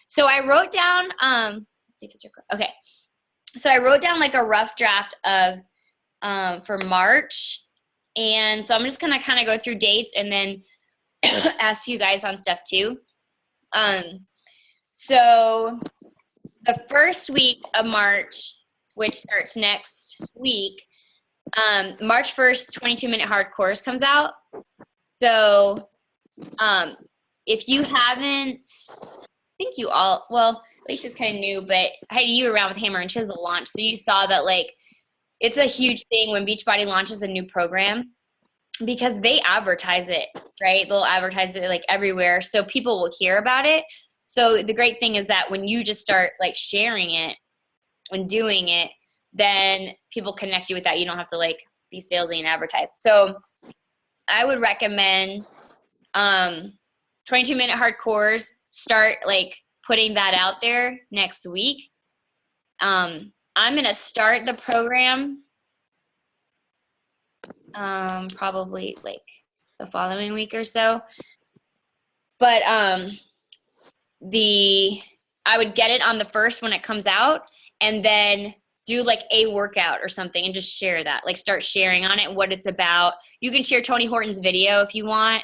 So I wrote down, let's see if it's recorded. Okay. So I wrote down like a rough draft of, for March. And so I'm just going to kind of go through dates and then ask you guys on stuff too. So the first week of March, which starts next week, March 1st, 22-minute hard course comes out. So if you haven't, I think you all, well, Alicia's kind of new, but Heidi, you were around with Hammer and Chisel launch, so you saw that like it's a huge thing when Beachbody launches a new program because they advertise it, right? They'll advertise it like everywhere, so people will hear about it. So the great thing is that when you just start like sharing it and doing it, then people connect you with that. You don't have to like be salesy and advertise. So I would recommend 22-minute hardcores. Start like putting that out there next week. I'm gonna start the program probably like the following week or so. But I would get it on the first when it comes out, and then do like a workout or something and just share that. Like start sharing on it, what it's about. You can share Tony Horton's video if you want.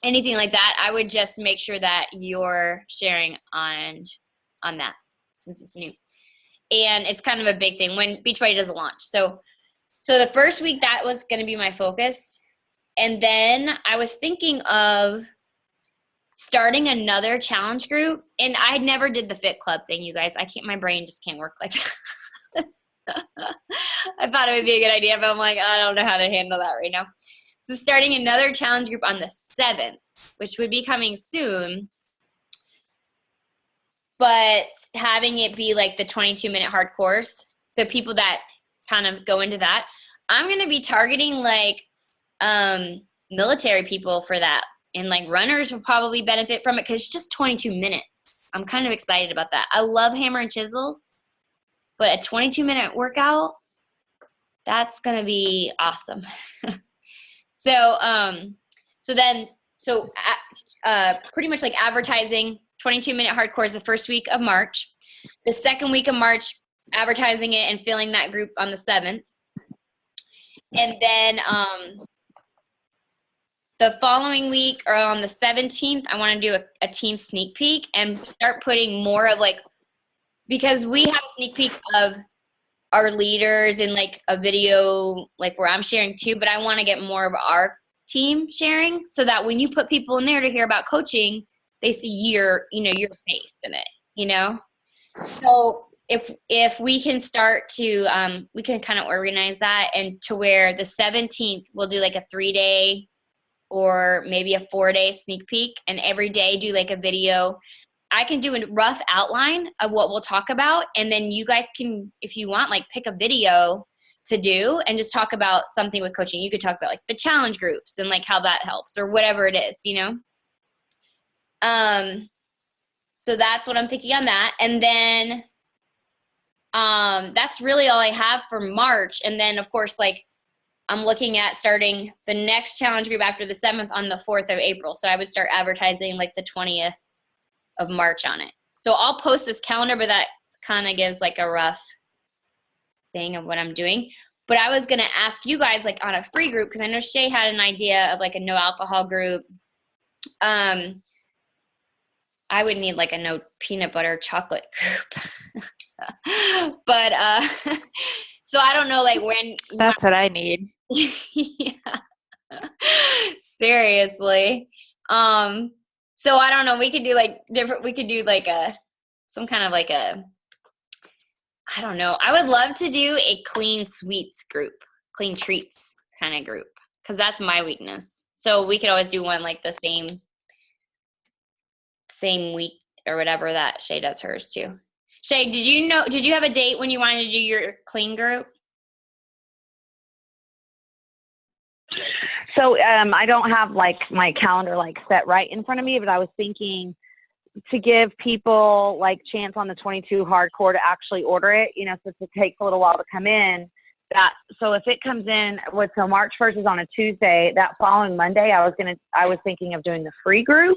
Anything like that, I would just make sure that you're sharing on that since it's new. And it's kind of a big thing when Beachbody does a launch. So the first week, that was going to be my focus. And then I was thinking of starting another challenge group. And I never did the Fit Club thing, you guys. My brain just can't work like that. I thought it would be a good idea, but I'm like, I don't know how to handle that right now. So starting another challenge group on the 7th, which would be coming soon, but having it be like the 22-minute hard course. So people that kind of go into that, I'm going to be targeting like military people for that. And like runners will probably benefit from it because it's just 22 minutes. I'm kind of excited about that. I love Hammer and Chisel, but a 22-minute workout, that's going to be awesome. So pretty much like advertising 22-minute hardcores the first week of March. The second week of March, advertising it and filling that group on the 7th. And then the following week or on the 17th, I want to do a team sneak peek and start putting more of like, because we have a sneak peek of our leaders in like a video like where I'm sharing too, but I want to get more of our team sharing so that when you put people in there to hear about coaching, they see your face in it, So if we can start to, we can kind of organize that and to where the 17th we'll do like a 3-day or maybe a 4-day sneak peek, and every day do like a video. I can do a rough outline of what we'll talk about, and then you guys can, if you want, like pick a video to do and just talk about something with coaching. You could talk about like the challenge groups and like how that helps or whatever it is, So that's what I'm thinking on that. And then that's really all I have for March. And then of course, like I'm looking at starting the next challenge group after the 7th on the 4th of April. So I would start advertising like the 20th of March on it. So I'll post this calendar, but that kind of gives like a rough thing of what I'm doing. But I was going to ask you guys like on a free group, because I know Shay had an idea of like a no alcohol group. I would need like a no peanut butter chocolate group. But so I don't know like when that's what I need. Yeah. Seriously. So I don't know, we could do like some kind of like a, I don't know. I would love to do a clean sweets group, clean treats kind of group, because that's my weakness. So we could always do one like the same week or whatever that Shay does hers too. Shay, did you have a date when you wanted to do your clean group? So I don't have like my calendar like set right in front of me, but I was thinking to give people like chance on the 22 hardcore to actually order it, since it takes a little while to come in. So if it comes in, so March 1st is on a Tuesday, that following Monday, I was thinking of doing the free group.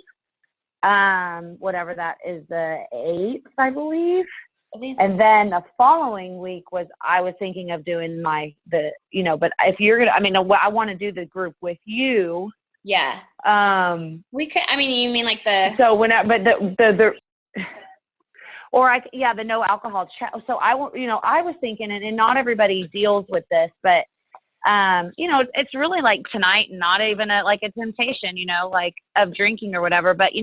whatever that is, the 8th, I believe. I think And then the following week I was thinking of doing but if you're going to, I mean, I want to do the group with you. yeah. We could, I mean, you mean like so whenever, but the no alcohol so I was thinking, and not everybody deals with this, but it's really like tonight, not even a temptation, like of drinking or whatever. But,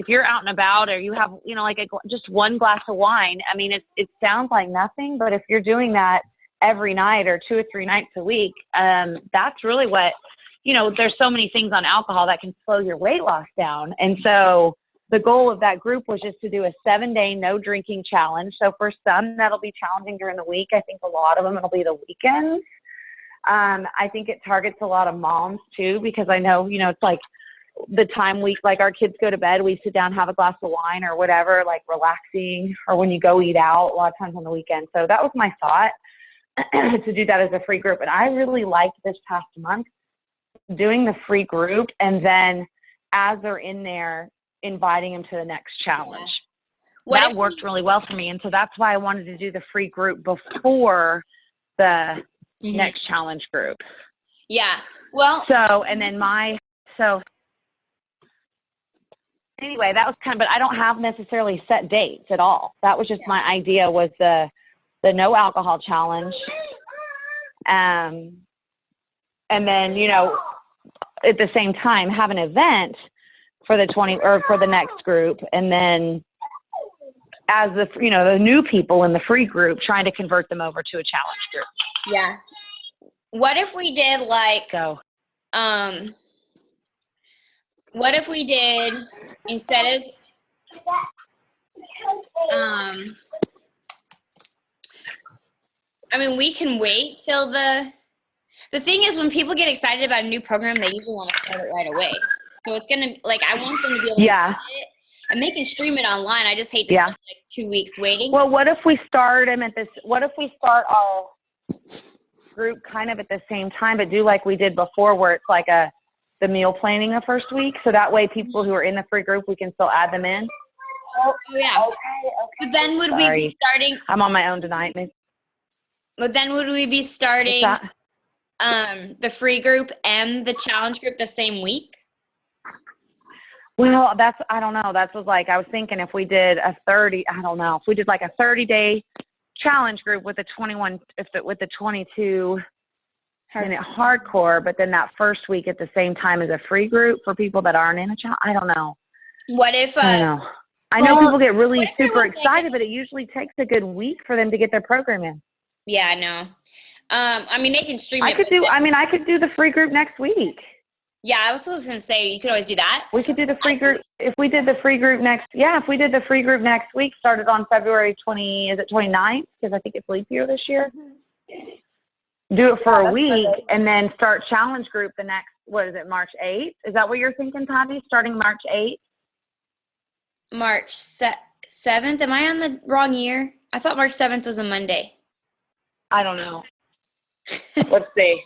if you're out and about, or you have, like just one glass of wine, I mean, it sounds like nothing, but if you're doing that every night or 2 or 3 nights a week, that's really what, there's so many things on alcohol that can slow your weight loss down. And so the goal of that group was just to do a 7-day no drinking challenge. So for some, that'll be challenging during the week. I think a lot of them, it'll be the weekends. I think it targets a lot of moms too, because I know, it's like the time our kids go to bed, we sit down, have a glass of wine or whatever, like relaxing, or when you go eat out a lot of times on the weekend. So that was my thought to do that as a free group. And I really liked this past month doing the free group. And then as they're in there, inviting them to the next challenge. Yeah. That worked really well for me. And so that's why I wanted to do the free group before the next challenge group. Yeah. Well, anyway, that was but I don't have necessarily set dates at all. That was just my idea, was the no alcohol challenge. And then, at the same time have an event for the next group. And then as the new people in the free group, trying to convert them over to a challenge group. Yeah. What if we did what if we did, instead of, I mean, we can wait till the thing is, when people get excited about a new program, they usually want to start it right away. So it's going to, I want them to be able to get it, and they can stream it online. I just hate to spend 2 weeks waiting. Well, what if we start our group kind of at the same time, but do like we did before, where it's like the meal planning the first week, so that way people who are in the free group, we can still add them in. Oh yeah. Okay. But then would we be starting? I'm on my own tonight. But then would we be starting the free group and the challenge group the same week? Well, I don't know. I was thinking if we did if we did like a 30-day challenge group with the 22 minute hardcore, but then that first week at the same time as a free group for people that aren't in a challenge. I don't know. What if I don't know. I know people get really super excited, but it usually takes a good week for them to get their program in. Yeah, I know. I mean, they can stream it. I could do the free group next week. Yeah, I was just going to say, you could always do that. We could do the free group. If we did the free group next week, started on February 29th, because I think it's leap year this year. Do it for a week, and then start challenge group the next, March 8th? Is that what you're thinking, Tati? Starting March 8th? March 7th? Am I on the wrong year? I thought March 7th was a Monday. I don't know. Let's see.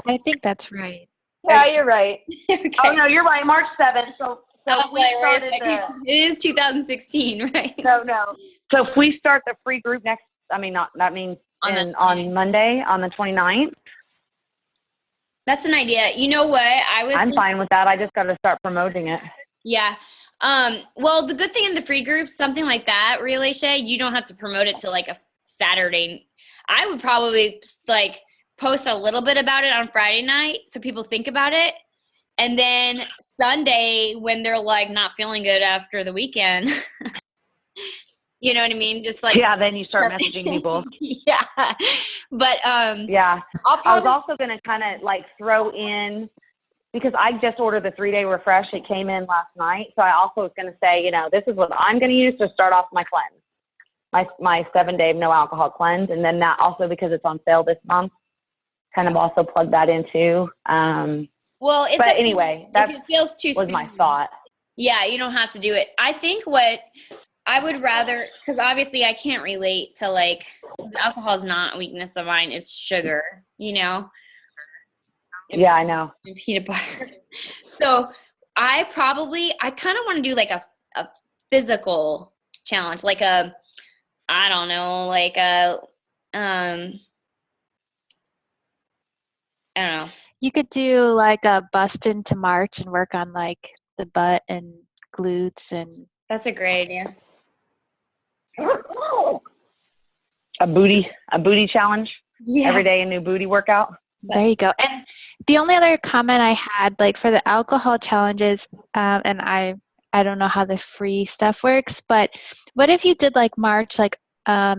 I think that's right. Yeah, you're right. Okay. Oh, no, you're right. March 7th. So it is 2016, right? No. So if we start the free group on Monday, on the 29th. That's an idea. You know what? I'm fine with that. I just got to start promoting it. Yeah. Well, the good thing in the free groups, something like that, really, Shay, you don't have to promote it till like a Saturday. I would probably post a little bit about it on Friday night so people think about it. And then Sunday, when they're not feeling good after the weekend, you know what I mean? Just then you start messaging people. Yeah. But yeah. I was also going to kind of throw in, because I just ordered the 3-day refresh. It came in last night. So I also was going to say, this is what I'm going to use to start off my cleanse, my 7-day no alcohol cleanse. And then that also, because it's on sale this month, kind of also plug that into. Well, it's but anyway, that feels too was soon. my thought. Yeah, you don't have to do it. I think what I would rather, because obviously I can't relate to alcohol is not a weakness of mine. It's sugar, And yeah, I know. And peanut butter. So I kind of want to do like a physical challenge, like I don't know, like I don't know. You could do like a bust into March and work on like the butt and glutes and That's a great idea. A booty challenge. Yeah. Every day a new booty workout. there you go. And the only other comment I had, like for the alcohol challenges, and I don't know how the free stuff works, but what if you did like March, like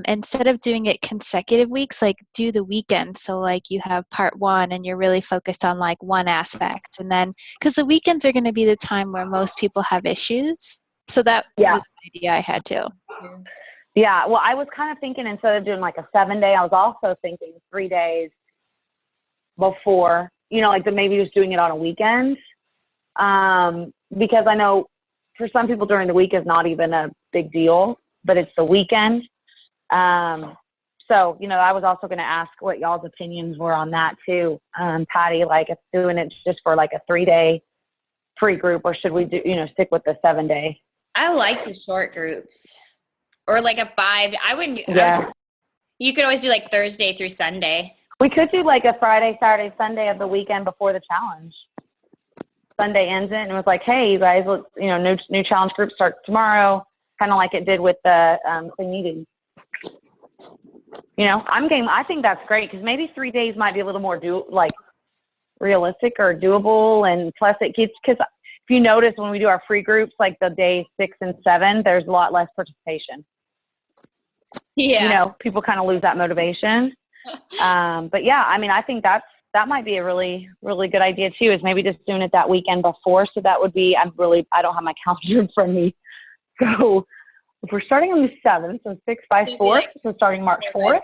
instead of doing it consecutive weeks, like do the weekend. So like you have part one and you're really focused on like one aspect, and then because the weekends are going to be the time where most people have issues. So that Yeah. was an idea I had too. Yeah. Well, I was kind of thinking instead of doing like a 7-day, I was also thinking 3 days before, like maybe just doing it on a weekend. Because I know for some people during the week is not even a big deal, but it's the weekend. So, I was also going to ask what y'all's opinions were on that too. Patty, like if doing it just for like a 3-day free group, or should we do, stick with the 7-day? I like the short groups or like a 5. I wouldn't. Yeah. You could always do like Thursday through Sunday. We could do like a Friday, Saturday, Sunday of the weekend before the challenge. Sunday ends it and it was like, hey, you guys, let's, new challenge group starts tomorrow, kind of like it did with the clean eating. I'm game. I think that's great because maybe 3 days might be a little more realistic or doable, and plus it gets, because if you notice when we do our free groups, like the days 6 and 7, there's a lot less participation. Yeah. People kind of lose that motivation. But yeah, I mean, I think that might be a really, really good idea too, is maybe just doing it that weekend before. So that would be, I don't have my calendar in front of me. So if we're starting on the 7th, so 6 by 4th, so starting March 4th,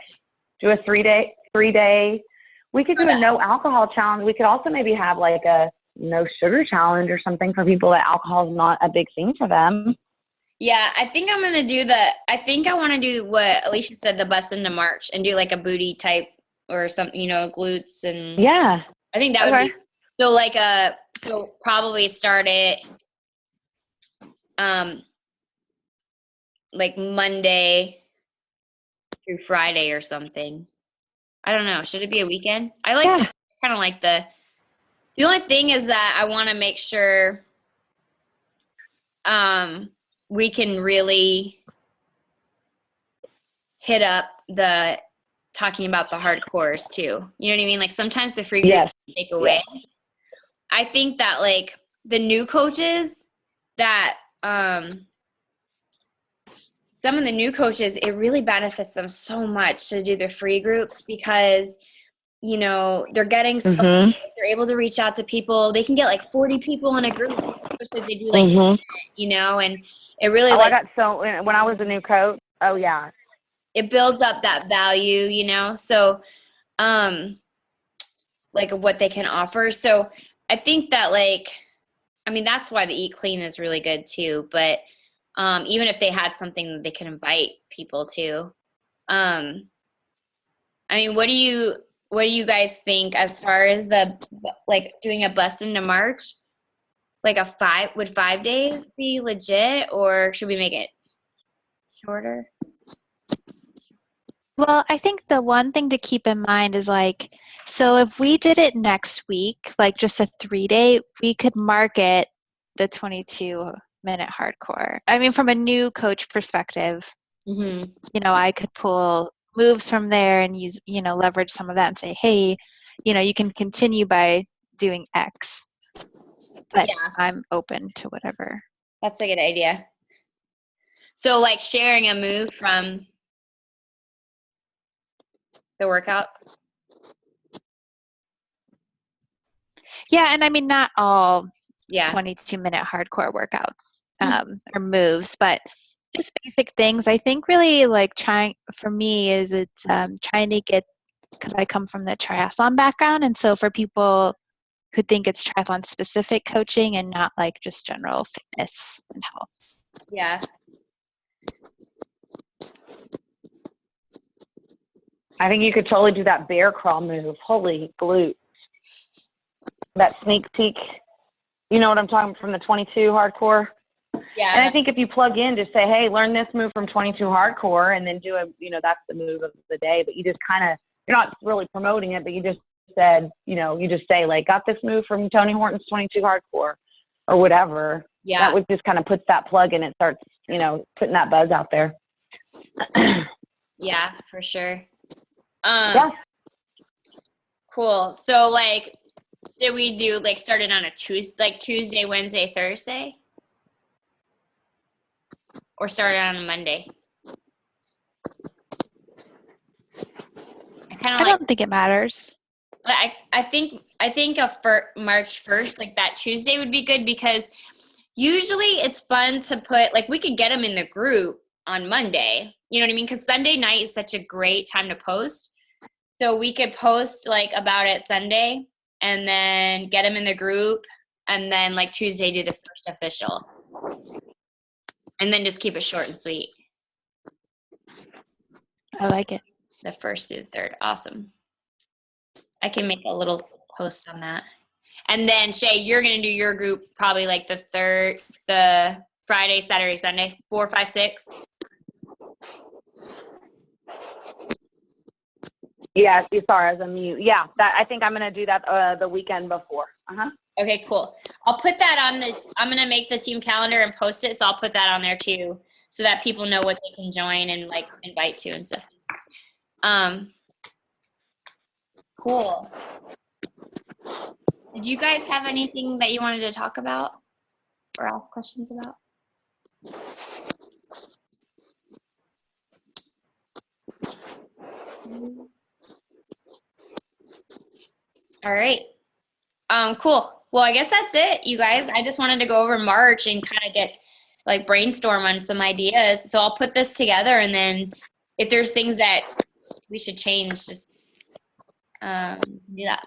do a 3-day, we could do a no alcohol challenge. We could also maybe have like a no sugar challenge or something for people that alcohol is not a big thing for them. Yeah, I think I'm going to I think I want to do what Alicia said, the bust into March, and do like a booty type or something, glutes and. Yeah. I think that would be, so like so probably start it like Monday through Friday or something. I don't know. Should it be a weekend? I like kind of like the only thing is that I want to make sure we can really hit up the talking about the hardcores too. You know what I mean? Like sometimes the free groups take away. Yeah. I think that like the new coaches that some of the new coaches, it really benefits them so much to do the free groups because they're getting so they're able to reach out to people. They can get like 40 people in a group, especially if they do like and it really I got so when I was a new coach, it builds up that value, so like of what they can offer. So I think that that's why the Eat Clean is really good too, but even if they had something that they could invite people to. What do you guys think as far as the doing a bust into March? Like would 5 days be legit, or should we make it shorter? Well, I think the one thing to keep in mind is so if we did it next week, like just a 3-day, we could market the 22-minute hardcore. From a new coach perspective, I could pull moves from there and use, leverage some of that and say, hey, you can continue by doing X. But I'm open to whatever. That's a good idea. So sharing a move from the workouts. Yeah, and not all 22-minute hardcore workouts or moves, but just basic things. I think really trying for me is it's trying to get, because I come from the triathlon background, and so for people who think it's triathlon specific coaching and not just general fitness and health. Yeah. I think you could totally do that bear crawl move. Holy glute. That sneak peek, You know what I'm talking from the 22 hardcore? Yeah. And I think if you plug in, just say, hey, learn this move from 22 hardcore, and then do that's the move of the day. But you just kind of, you're not really promoting it, but you just said, you just say, like, got this move from Tony Horton's 22 hardcore or whatever. Yeah. That would just kind of puts that plug in. It starts, putting that buzz out there. Yeah, for sure. Yeah. Cool. So, like, did we do, like, started on a Tuesday, Wednesday, Thursday? Or started on a Monday? I don't think it matters. I think March 1st, like that Tuesday would be good, because usually it's fun to put, like, we could get them in the group on Monday. You know what I mean? Because Sunday night is such a great time to post. So we could post, like, about it Sunday and then get them in the group, and then, like, Tuesday do the first official. And then just keep it short and sweet. I like it. The first through the third. Awesome. I can make a little post on that. And then, Shay, you're going to do your group probably like the Friday, Saturday, Sunday, 4, 5, 6. Yeah, sorry, I was on mute. Yeah, I think I'm going to do that the weekend before. Uh-huh. Okay, cool. I'll put that I'm going to make the team calendar and post it, so I'll put that on there too, so that people know what they can join and, like, invite to and stuff. Cool. Did you guys have anything that you wanted to talk about or ask questions about? All right. Cool. Well, I guess that's it, you guys. I just wanted to go over March and kind of get, like, brainstorm on some ideas. So I'll put this together, and then if there's things that we should change, just do that.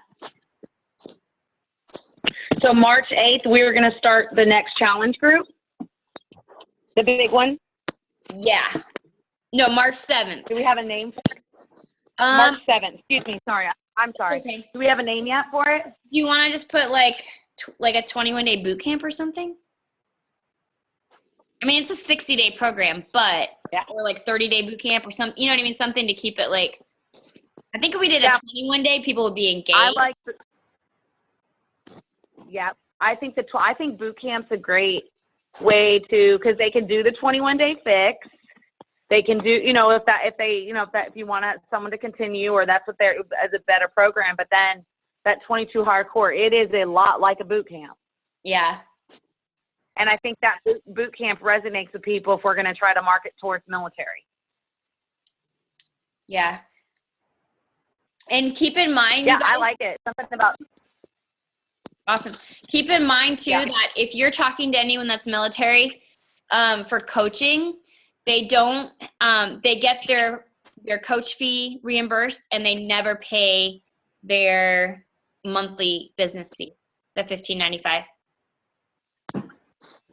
So March 8th, we were going to start the next challenge group, the big one. Yeah. No, March 7th. Do we have a name for it? March 7th. Excuse me. Sorry. I'm sorry. Okay. Do we have a name yet for it? Do you want to just put like a 21-day boot camp or something? I mean, it's a 60-day program, but yeah. Or like 30-day boot camp or something. You know what I mean? Something to keep it, like, I think if we did a 21-day, people would be engaged. I like. Yeah, I think I think boot camp's a great way to, because they can do the 21-day fix. They can do, if you want someone to continue, or that's what they're, as a better program. But then that 22 hardcore, it is a lot like a boot camp. Yeah. And I think that boot camp resonates with people if we're going to try to market towards military. Yeah. And keep in mind, yeah, you guys, I like it. Something about. Awesome. Keep in mind too that if you're talking to anyone that's military, for coaching, they don't, they get their coach fee reimbursed, and they never pay their monthly business fees, the $15.95.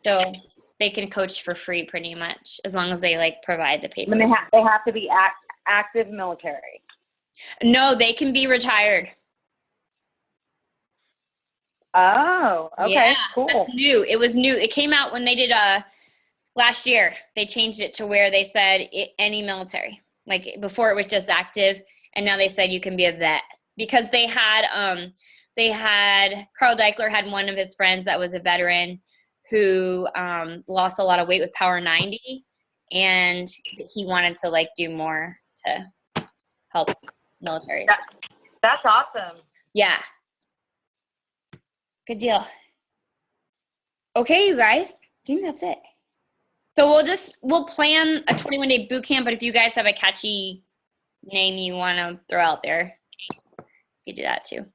So they can coach for free pretty much, as long as they, like, provide the paper. And they have to be active military. No, they can be retired. Oh, okay, yeah, cool. That's new. It was new. It came out when they did last year. They changed it to where they said any military. Like, before it was just active, and now they said you can be a vet, because they had Carl Deichler had one of his friends that was a veteran who lost a lot of weight with Power 90, and he wanted to, like, do more to help militaries. That's awesome. Yeah. Good deal. Okay, you guys. I think that's it. So we'll plan a 21-day boot camp, but if you guys have a catchy name you want to throw out there, you can do that too.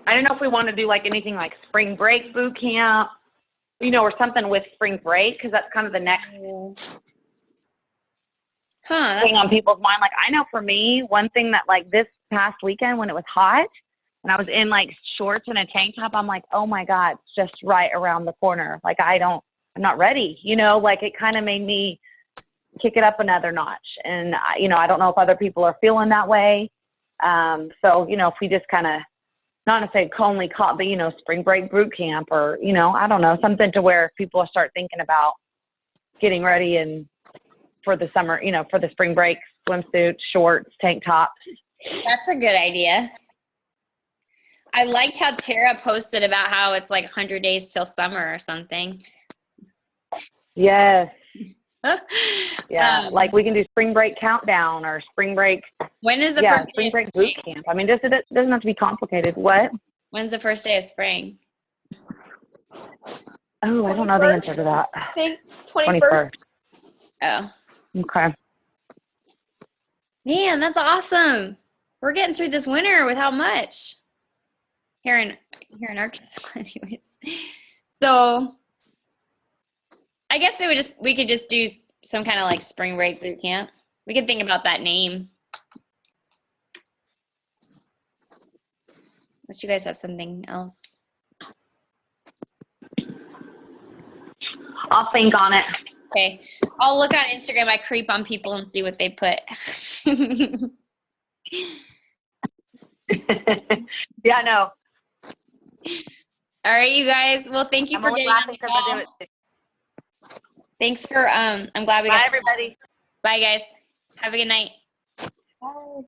I don't know if we want to do, like, anything like spring break boot camp, or something with spring break, because that's kind of the next thing on people's mind. Like, I know for me, one thing that, like, this past weekend when it was hot and I was in, like, shorts and a tank top, I'm like, oh my God, it's just right around the corner. Like, I'm not ready, like, it kind of made me kick it up another notch. And, I don't know if other people are feeling that way. So, if we just kind of, not necessarily only caught, but, spring break boot camp or, I don't know, something to where people start thinking about getting ready and for the summer, for the spring break, swimsuits, shorts, tank tops. That's a good idea. I liked how Tara posted about how it's like 100 days till summer or something. Yes. Yeah. Um, We can do spring break countdown or spring break. When is the Yeah. first day Spring of break spring? boot camp. I mean, this it doesn't have to be complicated. What? When's the first day of spring? Oh, I don't know the answer to that. I think 21st. Oh, Okay. man, that's awesome. We're getting through this winter without much here in Arkansas, anyways. So I guess we could just do some kind of like spring break boot camp. We could think about that name. Unless you guys have something else. I'll think on it. Okay. I'll look on Instagram. I creep on people and see what they put. Yeah, no. All right, you guys. Well, thank you I'm for only getting on laughing the because I do call. it. Thanks for I'm glad we Bye, got everybody. Bye guys. Have a good night. Bye.